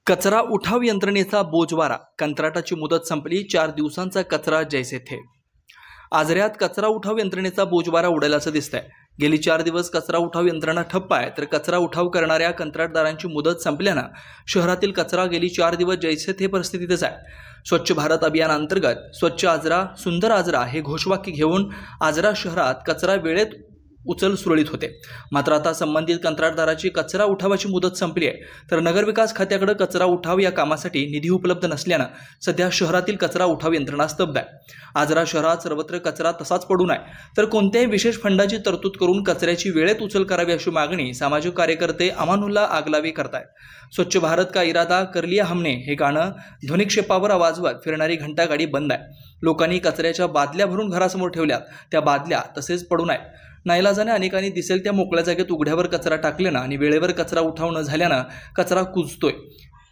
कचरा उठाव यंत्रणेचा बोजवारा, कंत्राटाची मुदत संपली, 4 दिवसांचा कचरा जैसे थे। आजऱ्यात कचरा उठाव यंत्रणेचा बोजवारा उडाल्याचं दिसतंय। गेली 4 दिवस कचरा उठाव यंत्रणा ठप्प आहे, तर कचरा उठाव करणाऱ्या कंत्राटदारांची मुदत संपल्यानं शहरातील कचरा गेली 4 दिवस जैसे थे परिस्थितीतच आहे। स्वच्छ भारत अभियान अंतर्गत स्वच्छ आजरा सुंदर आजरा हे घोषवाक्य घेऊन आजरा शहरात कचरा वेळेत उचल सुरळीत होते। मात्र आता संबंधित कंत्राटदाराची कचरा उठावाची मुदत संपली आहे, तर नगरविकास खात्याकडे कचरा उठाव या कामासाठी निधी उपलब्ध नसल्यानं सध्या शहरातील कचरा उठाव यंत्रणा स्तब्ध आहे। आजरा शहरात सर्वत्र कचरा तसाच पडून आहे, तर कोणत्याही विशेष फंडाची तरतूद करून कचऱ्याची वेळेत उचल करावी अशी मागणी सामाजिक कार्यकर्ते अमानुल्ला आगलावी करतायत। स्वच्छ भारत का इरादा कर लिया हमने हे गाणं ध्वनिक्षेपावर वाजवत फिरणारी घंटागाडी बंद आहे। लोकांनी कचऱ्याच्या बादल्या भरून घरासमोर ठेवल्यात, त्या बादल्या तसेच पडून आहेत। नाईलाजाने अनेकांनी दिसेल त्या मोकळ्या जागेत उघड्यावर कचरा टाकल्यानं आणि वेळेवर कचरा उठाव न झाल्यानं कचरा कुजतोय,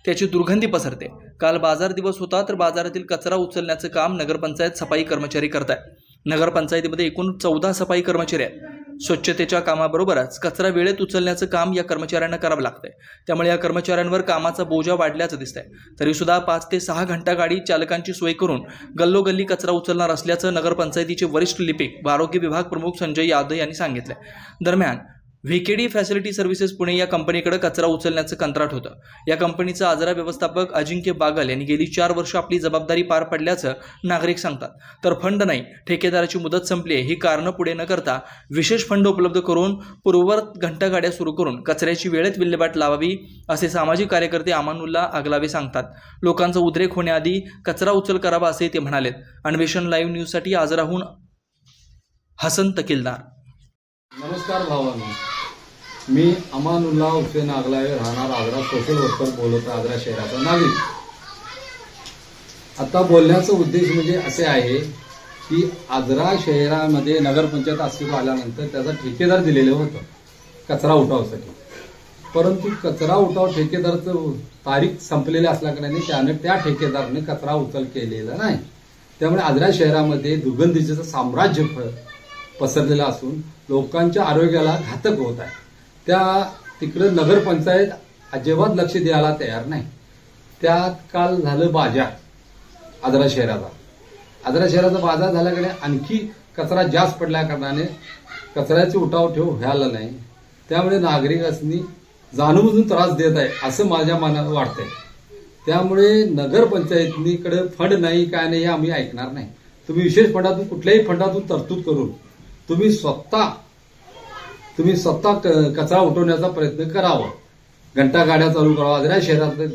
त्याची दुर्गंधी पसरते। काल बाजार दिवस होता, तर बाजारातील कचरा उचलण्याचं काम नगरपंचायत सफाई कर्मचारी करतायत। नगरपंचायतीमध्ये एकूण 14 सफाई कर्मचारी आहेत। स्वच्छतेच्या कामाबरोबरच कचरा वेळेत उचलण्याचं काम या कर्मचाऱ्यांना करावं लागतंय, त्यामुळे या कर्मचाऱ्यांवर कामाचा बोजा वाढल्याचं दिसतंय। तरी सुद्धा 5 ते 6 घंटा गाडी चालकांची सोय करून गल्लोगल्ली कचरा उचलणार असल्याचं नगरपंचायतीचे वरिष्ठ लिपिक व आरोग्य विभाग प्रमुख संजय यादव यांनी सांगितलंय। दरम्यान व्हीकेडी फॅसिलिटी सर्व्हिसेस पुणे या कंपनीकडे कचरा उचलण्याचं कंत्राट होतं। या कंपनीचा आजरा व्यवस्थापक अजिंक्य बागल यांनी गेली 4 वर्ष आपली जबाबदारी पार पडल्याचं नागरिक सांगतात। तर फंड नाही, ठेकेदाराची मुदत संपली आहे ही कारणं पुढे न करता विशेष फंड उपलब्ध करून पूर्ववत घंटागाड्या सुरू करून कचऱ्याची वेळेत विल्हेवाट लावावी असे सामाजिक कार्यकर्ते अमानुल्ला आगलावे सांगतात। लोकांचा उद्रेक होण्याआधी कचरा उचल करावा असे ते म्हणालेत। अन्वेषण लाईव्ह न्यूजसाठी आजराहून हसन तकीलदार। नमस्कार भावांनो, मी अमानुल्ला हुसेन आगलावे, राहणार आजरा, सोशल वर्कर बोलतो, आजरा शहराचा नागरिक। आता बोलण्याचा उद्देश म्हणजे असे आहे की आजरा शहरामध्ये नगरपंचायत अस्तित्वात आल्यानंतर त्याचा ठेकेदार दिलेलं होतं कचरा उठावासाठी, परंतु कचरा उठाव ठेकेदारचं तारीख संपलेली असल्याकारणाने त्या ठेकेदाराने कचरा उचल केलेला नाही। त्यामुळे आजरा शहरामध्ये दुर्गंधीचं साम्राज्य पसरलेलं असून लोकांच्या आरोग्याला घातक होत आहे। त्या तिकडे नगरपंचायत अजिबात लक्ष द्यायला तयार नाही। त्यात काल झालं बाजार आजरा शहराचा बाजार झाल्याकडे आणखी कचरा जास्त पडल्या कारणाने कचऱ्याचे उठाव ठेव व्हायला नाही। त्यामुळे नागरिकांनी जाणूनबुजून त्रास देत आहे असं माझ्या मनात वाटतंय। त्यामुळे नगरपंचायतीकडे फंड नाही, काय नाही, हे आम्ही ऐकणार नाही। तुम्ही विशेष फंडातून, कुठल्याही फंडातून तरतूद करून तुम्ही स्वतः कचरा उठवण्याचा प्रयत्न करावा। घंटा गाड्या चालू करावा, आजरा शहरात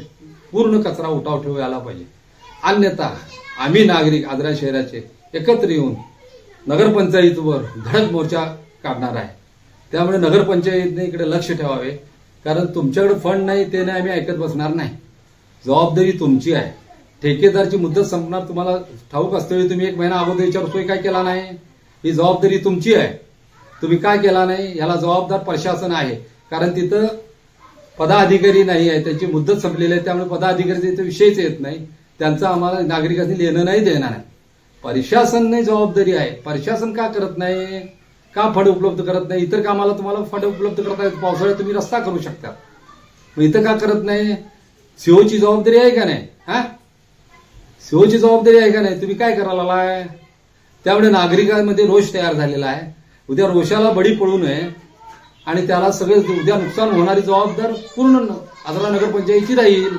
पूर्ण कचरा उठाव ठेवायला पाहिजे। अन्यथा आम्ही नागरिक आजरा शहराचे एकत्र येऊन नगरपंचायतीवर धडक मोर्चा काढणार आहे। त्यामुळे नगरपंचायतीने इकडे लक्ष ठेवावे, कारण तुमच्याकडे फंड नाही, ते नाही आम्ही ऐकत बसणार नाही। जबाबदारी तुमची आहे। ठेकेदारची मुदत संपणार तुम्हाला ठाऊक असते, तुम्ही 1 महिना अगोदर विचारतोय काय केला नाही, ही जबाबदारी तुमची आहे। तुम्ही काय केला नाही याला जबाबदार प्रशासन आहे, कारण तिथं पदाधिकारी नाही आहे, त्यांची मुदत संपलेली आहे। त्यामुळे पदाधिकारी तिथे विषयच येत नाही, त्यांचं आम्हाला नागरिकांनी लेणं नाही देणार नाही। प्रशासनाने जबाबदारी आहे। प्रशासन का करत नाही, का फंड उपलब्ध करत नाही? इतर कामाला तुम्हाला फंड उपलब्ध करता येत, पावसाळ्यात तुम्ही रस्ता करू शकता, मग इथं का करत नाही? सीओची जबाबदारी आहे का नाही? सीओची जबाबदारी आहे का नाही? तुम्ही काय करायला आहे? त्यामुळे नागरिकांमध्ये रोष तयार झालेला आहे। उद्या रोषाला बळी पडू नये आणि त्याला सगळे उद्या नुकसान होणारी जबाबदार पूर्ण आजरा नगरपंचायतीची राहील।